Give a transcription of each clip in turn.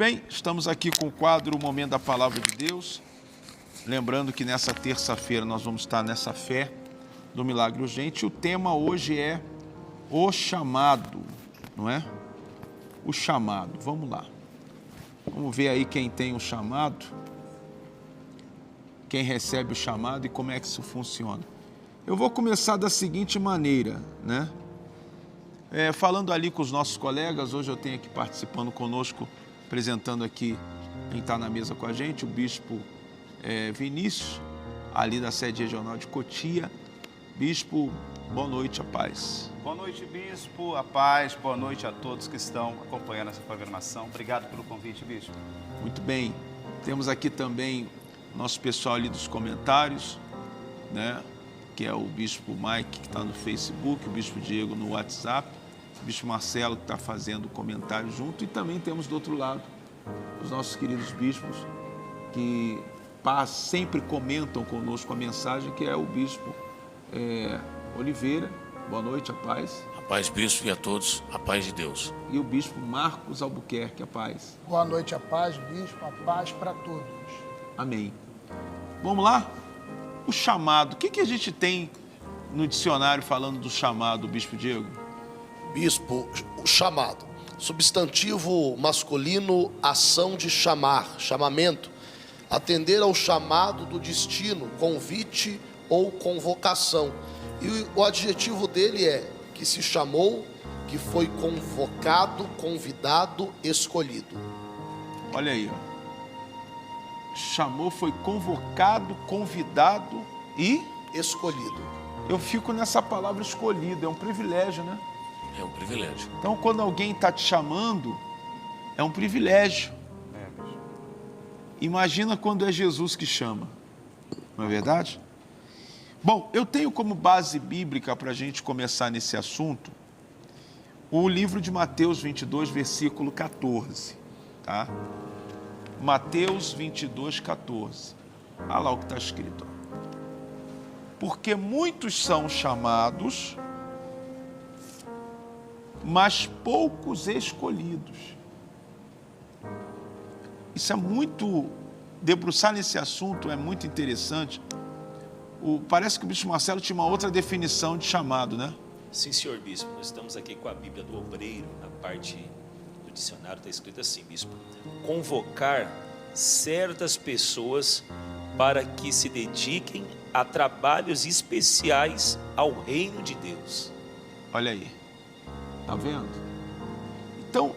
bem, estamos aqui com o quadro O Momento da Palavra de Deus. Lembrando que nessa terça-feira nós vamos estar nessa fé do milagre urgente. O tema hoje é o chamado, não é? O chamado, vamos lá. Vamos ver aí quem tem o chamado, quem recebe o chamado e como é que isso funciona. Eu vou começar da seguinte maneira, né? Falando ali com os nossos colegas, hoje eu tenho aqui participando conosco, apresentando aqui quem está na mesa com a gente, o Bispo Vinícius, ali da sede regional de Cotia. Bispo, boa noite, a paz. Boa noite, Bispo, a paz, boa noite a todos que estão acompanhando essa programação. Obrigado pelo convite, Bispo. Muito bem, temos aqui também nosso pessoal ali dos comentários, né? Que é o Bispo Mike, que está no Facebook, o Bispo Diego no WhatsApp, o Bispo Marcelo, que está fazendo comentário junto, e também temos do outro lado os nossos queridos bispos, que sempre comentam conosco a mensagem, que é o Bispo Oliveira. Boa noite, a paz. A paz, Bispo, e a todos, a paz de Deus. E o Bispo Marcos Albuquerque, a paz. Boa noite, a paz, Bispo, a paz para todos. Amém. Vamos lá? O chamado. O que a gente tem no dicionário falando do chamado, Bispo Diego? Bispo, o chamado. Substantivo masculino, ação de chamar, chamamento. Atender ao chamado do destino, convite ou convocação. E o adjetivo dele é que se chamou, que foi convocado, convidado, escolhido. Olha aí, ó. Chamou, foi convocado, convidado e escolhido. Eu fico nessa palavra escolhido, é um privilégio, né? É um privilégio. Então, quando alguém está te chamando, é um privilégio. Imagina quando é Jesus que chama, não é verdade? Bom, eu tenho como base bíblica para a gente começar nesse assunto o livro de Mateus 22, versículo 14, tá? Mateus 22, 14. Olha lá o que está escrito. Porque muitos são chamados, mas poucos escolhidos. Isso é muito... Debruçar nesse assunto é muito interessante. Parece que o Bispo Marcelo tinha uma outra definição de chamado, né? Sim, senhor Bispo. Nós estamos aqui com a Bíblia do Obreiro. Na parte do dicionário está escrito assim, Bispo: convocar certas pessoas para que se dediquem a trabalhos especiais ao reino de Deus. Olha aí. Tá vendo? Então,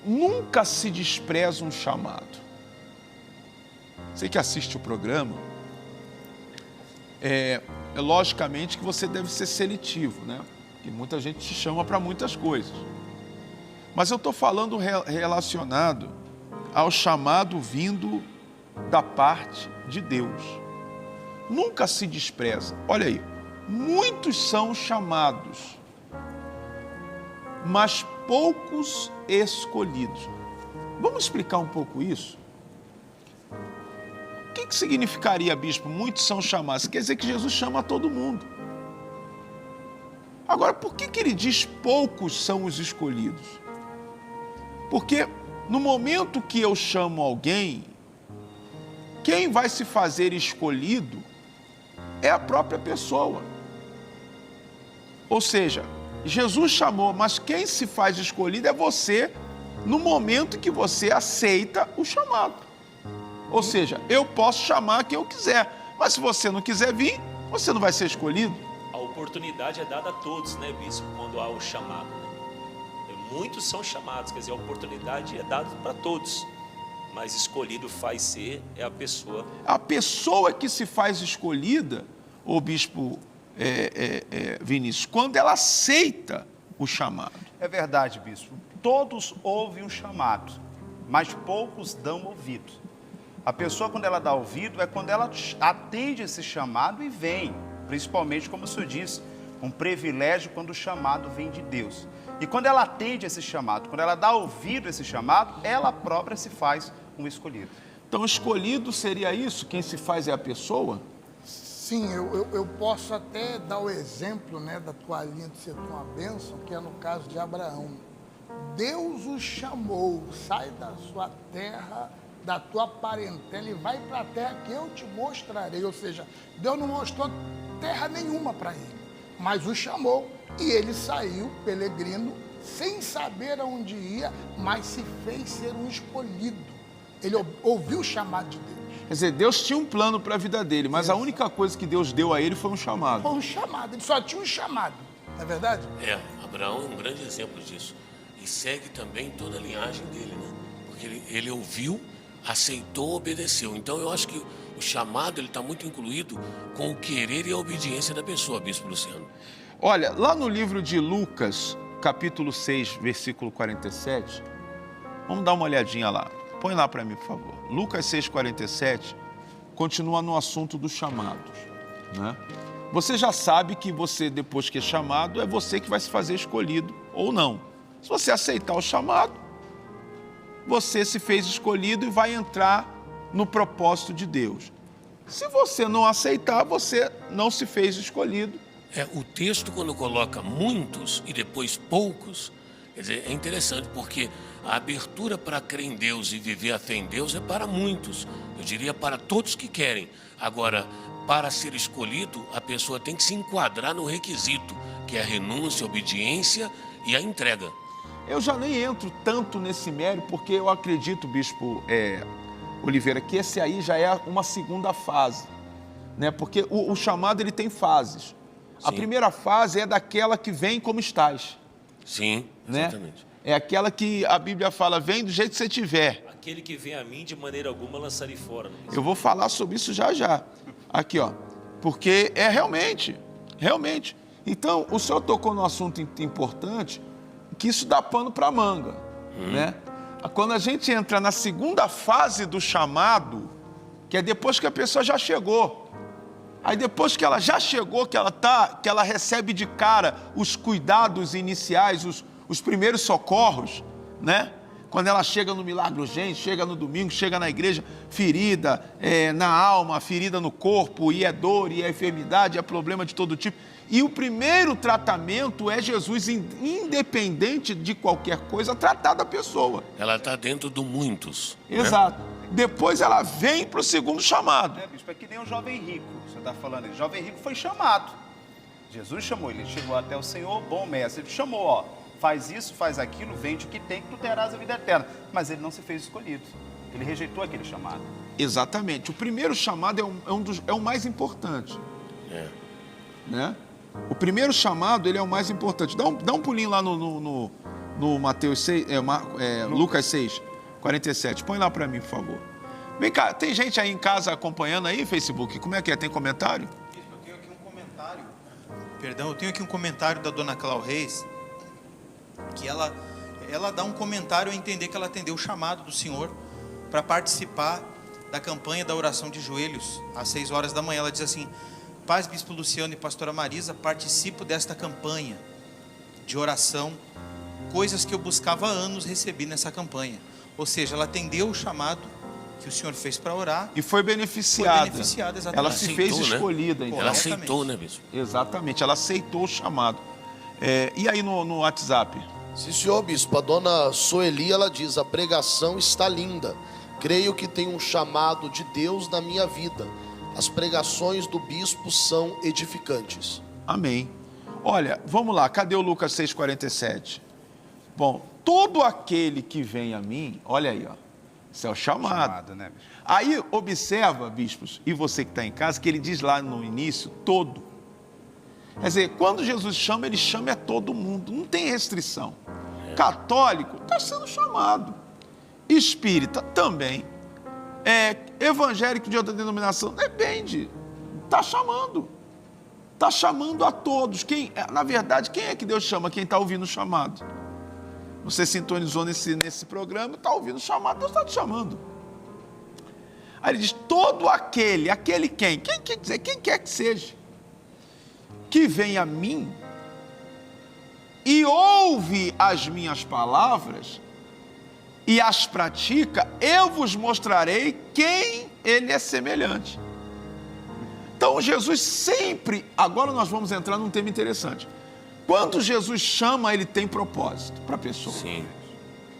nunca se despreza um chamado. Você que assiste o programa, logicamente que você deve ser seletivo, né? Porque muita gente te chama para muitas coisas. Mas eu estou falando relacionado ao chamado vindo da parte de Deus. Nunca se despreza. Olha aí, muitos são chamados, mas poucos escolhidos. Vamos explicar um pouco isso? O que significaria, bispo? Muitos são chamados. Quer dizer que Jesus chama todo mundo. Agora, por que ele diz poucos são os escolhidos? Porque no momento que eu chamo alguém, quem vai se fazer escolhido é a própria pessoa. Ou seja, Jesus chamou, mas quem se faz escolhido é você no momento que você aceita o chamado. Ou seja, eu posso chamar quem eu quiser, mas se você não quiser vir, você não vai ser escolhido. A oportunidade é dada a todos, né, Bispo, quando há o chamado, né? Muitos são chamados, quer dizer, a oportunidade é dada para todos, mas escolhido faz ser é a pessoa. A pessoa que se faz escolhida, o Bispo Vinícius, quando ela aceita o chamado. É verdade, Bispo. Todos ouvem um chamado, mas poucos dão ouvido. A pessoa, quando ela dá ouvido, é quando ela atende esse chamado e vem. Principalmente, como o senhor disse, um privilégio quando o chamado vem de Deus. E quando ela atende esse chamado, quando ela dá ouvido a esse chamado, ela própria se faz um escolhido. Então, escolhido seria isso? Quem se faz é a pessoa? Sim, eu posso até dar o exemplo, né, da toalhinha de ser uma bênção, que é no caso de Abraão. Deus o chamou, sai da sua terra, da tua parentela e vai para a terra que eu te mostrarei. Ou seja, Deus não mostrou terra nenhuma para ele, mas o chamou e ele saiu peregrino, sem saber aonde ia, mas se fez ser um escolhido. Ele ouviu o chamado de Deus. Quer dizer, Deus tinha um plano para a vida dele, mas a única coisa que Deus deu a ele foi um chamado. Foi um chamado, ele só tinha um chamado, não é verdade? Abraão é um grande exemplo disso. E segue também toda a linhagem dele, né? Porque ele ouviu, aceitou, obedeceu. Então eu acho que o chamado ele está muito incluído com o querer e a obediência da pessoa, Bispo Luciano. Olha, lá no livro de Lucas, capítulo 6, versículo 47, vamos dar uma olhadinha lá. Põe lá para mim, por favor. Lucas 6, 47, continua no assunto dos chamados, né? Você já sabe que você, depois que é chamado, é você que vai se fazer escolhido ou não. Se você aceitar o chamado, você se fez escolhido e vai entrar no propósito de Deus. Se você não aceitar, você não se fez escolhido. O texto, quando coloca muitos e depois poucos, quer dizer, é interessante, porque a abertura para crer em Deus e viver a fé em Deus é para muitos. Eu diria para todos que querem. Agora, para ser escolhido, a pessoa tem que se enquadrar no requisito, que é a renúncia, a obediência e a entrega. Eu já nem entro tanto nesse mérito, porque eu acredito, Bispo Oliveira, que esse aí já é uma segunda fase, né? Porque o chamado ele tem fases. Sim. A primeira fase é daquela que vem como estás. Sim, exatamente. Né? É aquela que a Bíblia fala, vem do jeito que você tiver. Aquele que vem a mim, de maneira alguma, lançarei fora. Eu vou falar sobre isso já já. Aqui, ó. Porque é realmente. Então, o senhor tocou num assunto importante, que isso dá pano para manga, né? Quando a gente entra na segunda fase do chamado, que é depois que a pessoa já chegou. Aí depois que ela já chegou, que ela recebe de cara os cuidados iniciais, os primeiros socorros, né? Quando ela chega no milagre urgente, chega no domingo, chega na igreja, ferida na alma, ferida no corpo, e é dor, e é enfermidade, é problema de todo tipo. E o primeiro tratamento é Jesus, independente de qualquer coisa, tratar da pessoa. Ela está dentro do muitos. Exato. Né? Depois ela vem para o segundo chamado. Bispo, é que nem o jovem rico, você está falando. O jovem rico foi chamado. Jesus chamou, ele chegou até o Senhor, bom mestre. Ele chamou, ó, faz isso, faz aquilo, vende o que tem, que tu terás a vida eterna. Mas ele não se fez escolhido. Ele rejeitou aquele chamado. Exatamente. O primeiro chamado é o mais importante. Né? O primeiro chamado, ele é o mais importante. Dá um pulinho lá no Mateus 6, Lucas 6, 47. Põe lá para mim, por favor. Vem cá, tem gente aí em casa acompanhando aí, Facebook? Como é que é? Tem comentário? Eu tenho aqui um comentário. Eu tenho aqui um comentário da dona Clau Reis, que ela dá um comentário a entender que ela atendeu o chamado do Senhor para participar da campanha da oração de joelhos, às 6 horas da manhã. Ela diz assim: Paz, Bispo Luciano e Pastora Marisa, participo desta campanha de oração, coisas que eu buscava há anos recebi nessa campanha. Ou seja, ela atendeu o chamado que o Senhor fez para orar. E foi beneficiada. Exatamente. Ela se fez escolhida. Né? Ela aceitou, né, Bispo? Exatamente, ela aceitou o chamado. E aí no WhatsApp? Sim, senhor Bispo, a dona Soeli, ela diz, a pregação está linda. Creio que tem um chamado de Deus na minha vida. As pregações do bispo são edificantes. Amém. Olha, vamos lá, cadê o Lucas 6,47? Bom, todo aquele que vem a mim, olha aí, ó, isso é o chamado. Né? Aí observa, bispos, e você que está em casa, que ele diz lá no início, todo. Quer dizer, quando Jesus chama, ele chama a todo mundo, não tem restrição. Católico está sendo chamado. Espírita também. Evangélico de outra denominação, depende. Está chamando. Está chamando a todos. Na verdade, quem é que Deus chama? Quem está ouvindo o chamado. Você sintonizou nesse programa, está ouvindo o chamado, Deus está te chamando. Aí ele diz, todo aquele quem? Quem quer dizer? Quem quer que seja, que vem a mim e ouve as minhas palavras e as pratica, eu vos mostrarei quem ele é semelhante. Então Jesus sempre, agora nós vamos entrar num tema interessante. Quando Jesus chama, ele tem propósito para a pessoa. Sim.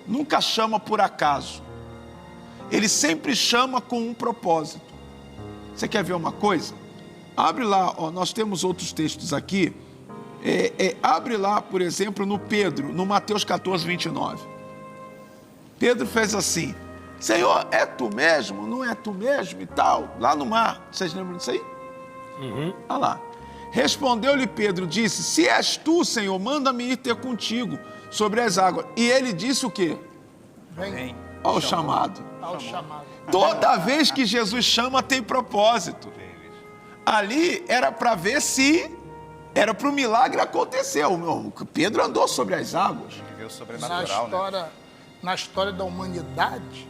Nunca chama por acaso. Ele sempre chama com um propósito. Você quer ver uma coisa? Abre lá, ó, nós temos outros textos aqui. Abre lá, por exemplo, no Pedro, no Mateus 14, 29. Pedro fez assim: Senhor, é tu mesmo? Não é tu mesmo? E tal, lá no mar. Vocês lembram disso aí? Olha lá. Respondeu-lhe Pedro, disse: se és tu, Senhor, manda-me ir ter contigo sobre as águas. E ele disse o quê? Vem Olha o chamado. ao chamado. Toda vez que Jesus chama, tem propósito. Ali era para ver se era para o milagre acontecer. O Pedro andou sobre as águas. Viveu sobrenatural, né? Na história da humanidade,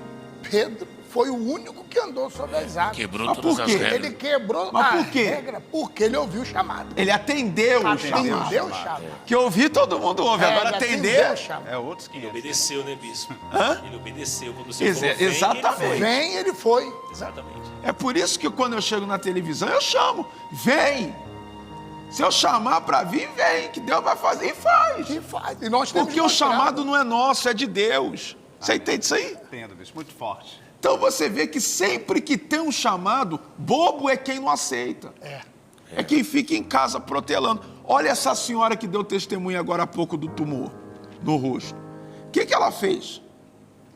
Pedro foi o único que andou sobre as águas. Quebrou Mas todas por as quê? regras. Ele quebrou Mas a por quê? regra porque ele ouviu o chamado. Ele atendeu o chamado. Atendeu o chamado. Que ouvir todo mundo ouve. Agora Ele atendeu atender... o chamado. É outros Ele 500. obedeceu, né, bispo? Hã? Ele obedeceu. Quando você falou, vem, Exatamente. ele foi. Vem, ele foi. Exatamente. É por isso que quando eu chego na televisão, eu chamo. Vem! Se eu chamar para vir, vem. Que Deus vai fazer e faz. E faz. E nós temos Porque o mostrado. chamado não é nosso, é de Deus. Você entende isso aí? Entendo, bicho, muito forte. Então você vê que sempre que tem um chamado, bobo é quem não aceita. É quem fica em casa protelando. Olha essa senhora que deu testemunho agora há pouco do tumor no rosto. O que ela fez?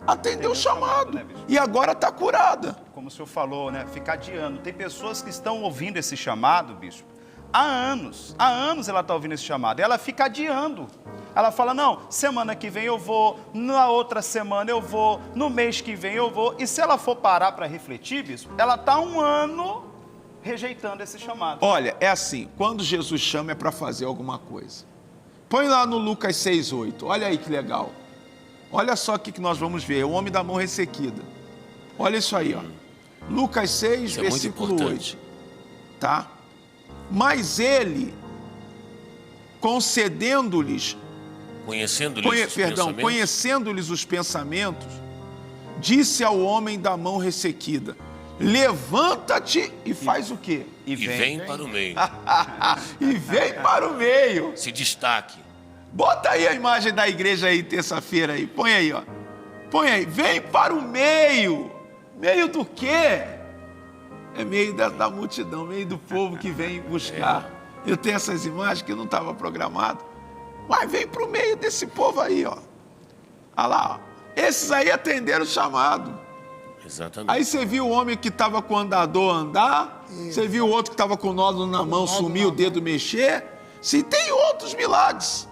Atendeu o chamado. né, bicho? E agora está curada. Como o senhor falou, né? Ficar adiando. Tem pessoas que estão ouvindo esse chamado, bispo, há anos. Há anos ela está ouvindo esse chamado. E ela fica adiando. Ela fala, não, semana que vem eu vou, na outra semana eu vou, no mês que vem eu vou. E se ela for parar para refletir, bispo, ela está 1 ano rejeitando esse chamado. Olha, é assim, quando Jesus chama é para fazer alguma coisa. Põe lá no Lucas 6:8, olha aí que legal. Olha só o que nós vamos ver, o homem da mão ressequida. Olha isso aí, ó. Lucas 6, Isso é muito versículo 8. importante. Tá? Mas ele, concedendo-lhes, conhecendo-lhes os pensamentos, disse ao homem da mão ressequida: levanta-te e faz o quê? E vem para o meio. E vem para o meio. Se destaque. Bota aí a imagem da igreja aí, terça-feira aí. Põe aí, ó. Põe aí. Vem para o meio. Meio do quê? É meio da multidão, meio do povo que vem buscar. Eu tenho essas imagens que não estava programado. Mas vem para o meio desse povo aí, ó. Olha lá, ó. Esses aí atenderam o chamado. Exatamente. Aí você viu o homem que estava com o andador andar. Você viu o outro que estava com o nódulo na mão sumir, o dedo mexer. Se tem outros milagres.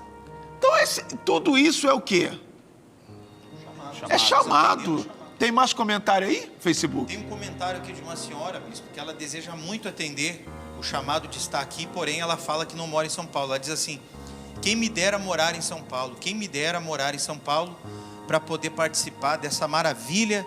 Então tudo isso é o quê? É chamado. Tem mais comentário aí, Facebook? Tem um comentário aqui de uma senhora, bispo, que ela deseja muito atender o chamado de estar aqui, porém ela fala que não mora em São Paulo. Ela diz assim: quem me dera morar em São Paulo, quem me dera morar em São Paulo para poder participar dessa maravilha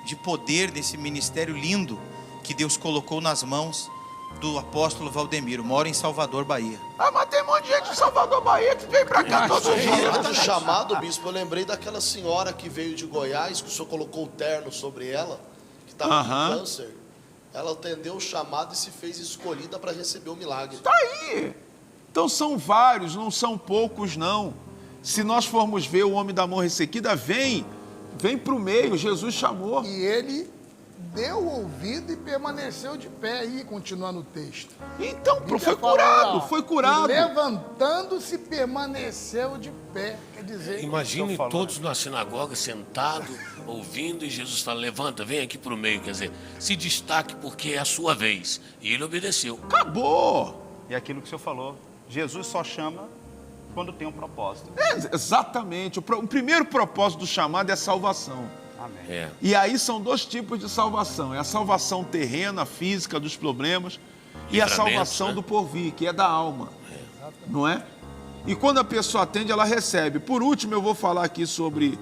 de poder, desse ministério lindo que Deus colocou nas mãos do apóstolo Valdemiro. Moro em Salvador, Bahia. Ah, mas tem um monte de gente de Salvador, Bahia que vem pra cá todo dia. Falando de chamado, bispo, eu lembrei daquela senhora que veio de Goiás, que o senhor colocou o terno sobre ela, que estava com câncer. Ela atendeu o chamado e se fez escolhida para receber o milagre. Tá aí. Então são vários, não são poucos, não. Se nós formos ver o homem da mão ressequida, vem para o meio, Jesus chamou. E ele deu ouvido e permaneceu de pé aí, continuando o texto. Então, A Bíblia foi fala, curado, ó, foi curado. e levantando-se, permaneceu de pé. Quer dizer, Imagine todos na sinagoga sentados, ouvindo, e Jesus fala: levanta, vem aqui para o meio. Quer dizer, se destaque porque é a sua vez. E ele obedeceu. Acabou. E aquilo que o senhor falou, Jesus só chama quando tem um propósito. Exatamente. O primeiro propósito do chamado é salvação. Amém. É. E aí são 2 tipos de salvação. É a salvação terrena, física, dos problemas, e a Livramento, salvação né? do porvir, que é da alma. Não é? E quando a pessoa atende, ela recebe. Por último, eu vou falar aqui sobre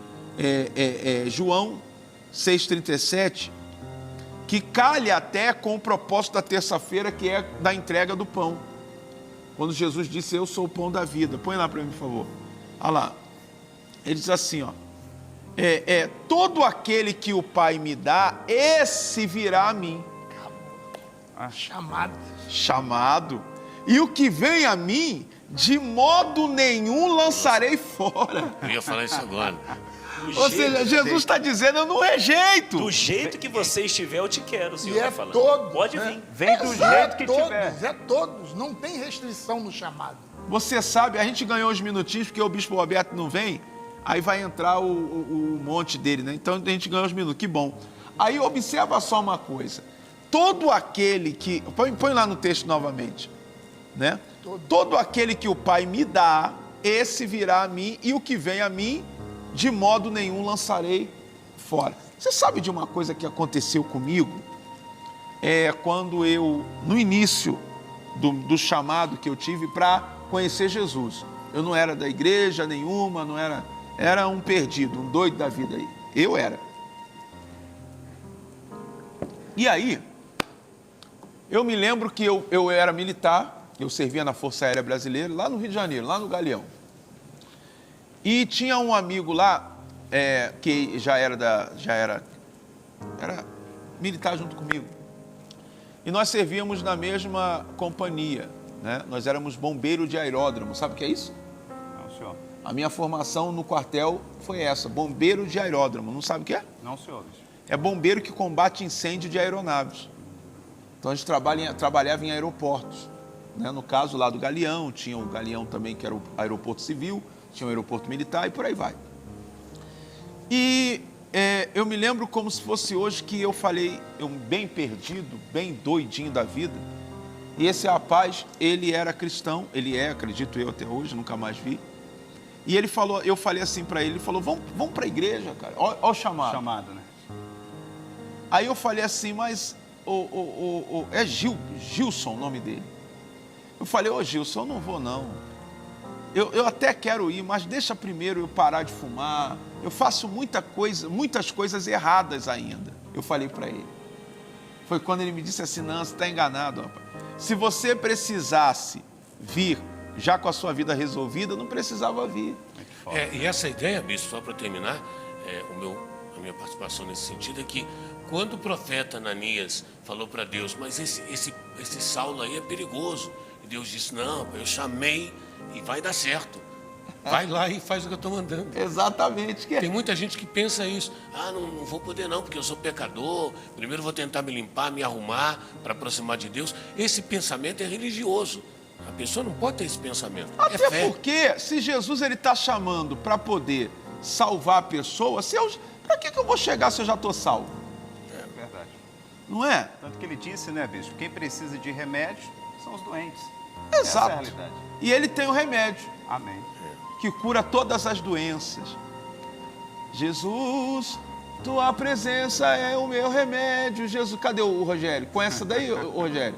João 6,37, que calha até com o propósito da terça-feira, que é da entrega do pão. Quando Jesus disse: eu sou o pão da vida. Põe lá para mim, por favor. Olha lá. Ele diz assim, ó. Todo aquele que o Pai me dá, esse virá a mim. chamado. Chamado. E o que vem a mim, de modo nenhum lançarei fora. Eu ia falar isso agora. Ou seja, Jesus está dizendo, eu não rejeito. Do jeito que você estiver, eu te quero, o Senhor E está é falando. todos, Pode né? vir. Vem do jeito que todos, tiver. É todos, não tem restrição no chamado. Você sabe, a gente ganhou uns minutinhos, porque o bispo Roberto não vem, aí vai entrar o monte dele, né? Então a gente ganhou uns minutos, que bom. Aí observa só uma coisa. Todo aquele que... Põe lá no texto novamente, né? Todo aquele que o Pai me dá, esse virá a mim, e o que vem a mim, de modo nenhum lançarei fora. Você sabe de uma coisa que aconteceu comigo? Quando eu, no início do chamado que eu tive para conhecer Jesus. Eu não era da igreja nenhuma, não era... Era um perdido, um doido da vida aí. Eu era. E aí, eu me lembro que eu era militar, eu servia na Força Aérea Brasileira, lá no Rio de Janeiro, lá no Galeão. E tinha um amigo lá, que era militar junto comigo. E nós servíamos na mesma companhia, né? Nós éramos bombeiro de aeródromo, sabe o que é isso? Não, senhor. A minha formação no quartel foi essa, bombeiro de aeródromo, não sabe o que é? Não, senhor. É bombeiro que combate incêndio de aeronaves. Então a gente trabalhava em aeroportos, né? No caso lá do Galeão, tinha o Galeão também que era o aeroporto civil, tinha o aeroporto militar e por aí vai. E eu me lembro como se fosse hoje que eu falei, eu bem perdido, bem doidinho da vida. E esse rapaz, ele era cristão, ele acredito eu até hoje, nunca mais vi. E ele falou, eu falei assim para ele falou, vamos para a igreja, cara, olha o chamado. Chamado, né? Aí eu falei assim, mas é Gilson o nome dele. Eu falei, Gilson, eu não vou não. Eu até quero ir, mas deixa primeiro eu parar de fumar. Eu faço muitas coisas erradas ainda. Eu falei para ele. Foi quando ele me disse assim, não, você está enganado, rapaz. Se você precisasse vir já com a sua vida resolvida, não precisava vir. E essa ideia, bispo, só para terminar, a minha participação nesse sentido é que quando o profeta Ananias falou para Deus, mas esse Saulo aí é perigoso, e Deus disse, não, eu chamei e vai dar certo. Vai lá e faz o que eu estou mandando. Exatamente. Tem muita gente que pensa isso. Não vou poder não, porque eu sou pecador. Primeiro vou tentar me limpar, me arrumar para aproximar de Deus. Esse pensamento é religioso. A pessoa não pode ter esse pensamento. Até fé. porque, se Jesus está chamando para poder salvar a pessoa, para que eu vou chegar se eu já estou salvo? É verdade. Não é? Tanto que ele disse, né, bispo? Quem precisa de remédio são os doentes. Exato. Essa é a realidade. E ele tem o remédio Amém. que cura todas as doenças. Jesus, tua presença é o meu remédio. Jesus, cadê o Rogério? Com essa daí, Rogério?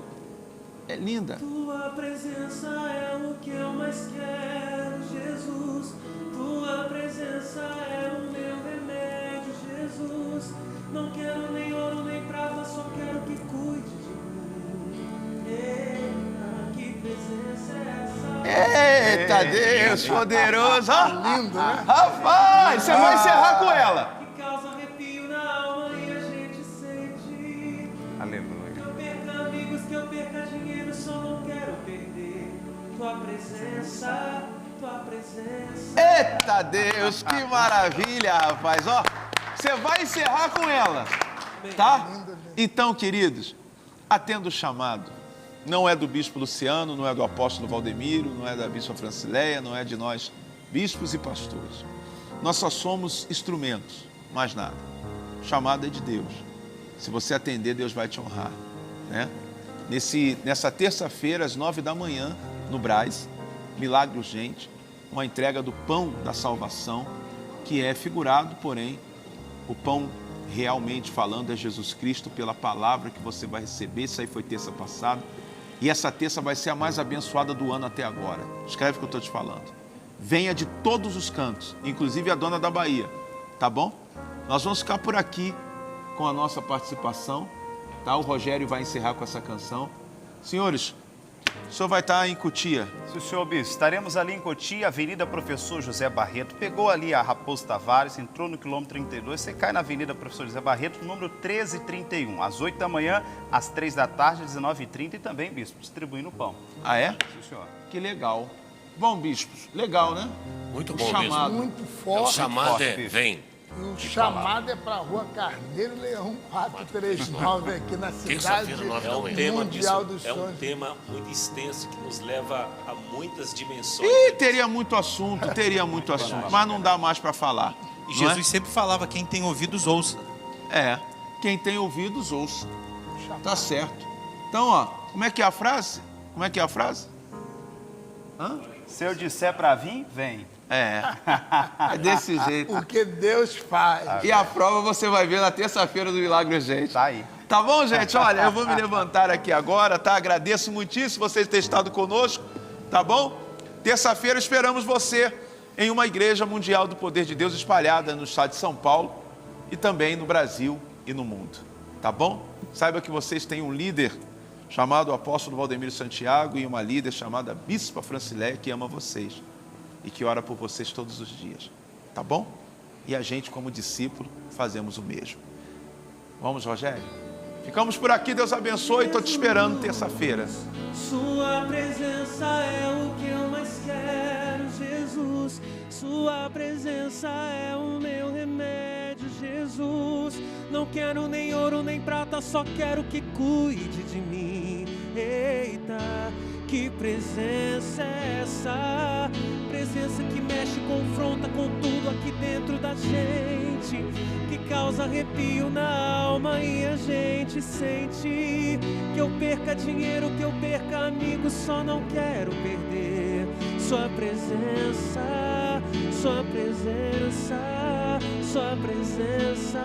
É linda. Tua presença é o que eu mais quero, Jesus. Tua presença é o meu remédio, Jesus. Não quero nem ouro nem prata, só quero que cuide de mim. Eita, que presença é essa? Eita, Deus poderoso. Lindo, né? Rapaz, você vai encerrar com ela. Que causa arrepio na alma e a gente sente. Aleluia. Que eu perca amigos, que eu perca dinheiro, só não quero perder tua presença, tua presença. Eita, Deus, que maravilha, rapaz. Ó, você vai encerrar com ela, tá? Então, queridos, atenda o chamado. Não é do bispo Luciano, não é do apóstolo Valdemiro, não é da bispa Francileia, não é de nós, bispos e pastores. Nós só somos instrumentos, mais nada. O chamado é de Deus. Se você atender, Deus vai te honrar, né? Nessa terça-feira, às 9 da manhã, no Brás, milagre urgente, uma entrega do pão da salvação, que é figurado, porém, o pão realmente falando é Jesus Cristo, pela palavra que você vai receber. Isso aí foi terça passada. E essa terça vai ser a mais abençoada do ano até agora. Escreve o que eu estou te falando. Venha de todos os cantos, inclusive a dona da Bahia, tá bom? Nós vamos ficar por aqui com a nossa participação, tá? O Rogério vai encerrar com essa canção. Senhores, o senhor vai estar em Cotia. Se o senhor bispo, estaremos ali em Cotia, Avenida Professor José Barreto. Pegou ali a Raposo Tavares, entrou no quilômetro 32, você cai na Avenida Professor José Barreto, número 1331, às 8 da manhã, às 3 da tarde, às 19h30 e também, bispo, distribuindo pão. Ah, é? Sim, senhor. Que legal. Bom, bispos, legal, né? Muito O bom chamado. mesmo. Muito O forte. chamado é, forte, vem. E o chamado é para a Rua Carneiro Leão 439 aqui na cidade Terça-feira, 9 da manhã. Tema, mundial bispo, dos é um sonhos. tema muito extenso que nos leva a muitas dimensões. Ih, teria muito assunto, mas não dá mais para falar. E não é? Jesus sempre falava, quem tem ouvidos, ouça. É, quem tem ouvidos, ouça. Tá certo. Então, ó, como é que é a frase? Como é que é a frase? Hã? Se eu disser para vir, vem. É desse jeito. O que Deus faz. E a prova você vai ver na terça-feira do Milagre Urgente. Tá aí. Tá bom, gente? Olha, eu vou me levantar aqui agora, tá? Agradeço muitíssimo vocês terem estado conosco, tá bom? Terça-feira esperamos você em uma igreja mundial do poder de Deus espalhada no estado de São Paulo e também no Brasil e no mundo, tá bom? Saiba que vocês têm um líder chamado apóstolo Valdemiro Santiago e uma líder chamada Bispa Francileia que ama vocês e que ora por vocês todos os dias, tá bom? E a gente, como discípulo, fazemos o mesmo. Vamos, Rogério? Ficamos por aqui, Deus abençoe, estou te esperando terça-feira. Sua presença é o que eu mais quero, Jesus. Sua presença é o meu remédio, Jesus. Não quero nem ouro nem prata, só quero que cuide de mim. Eita, que presença é essa? Presença que mexe, confronta com tudo aqui dentro da gente, que causa arrepio na alma e a gente sente. Que eu perca dinheiro, que eu perca amigos, só não quero perder sua presença, sua presença, sua presença.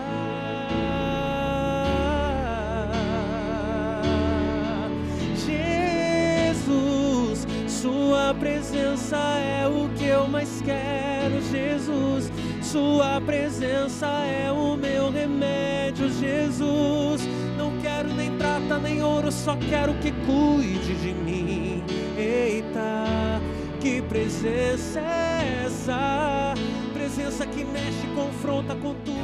Jesus, sua presença é o que eu mais quero, Jesus. Sua presença é o meu remédio, Jesus. Não quero nem prata nem ouro, só quero que cuide de mim. Eita, que presença é essa? Presença que mexe, confronta com tudo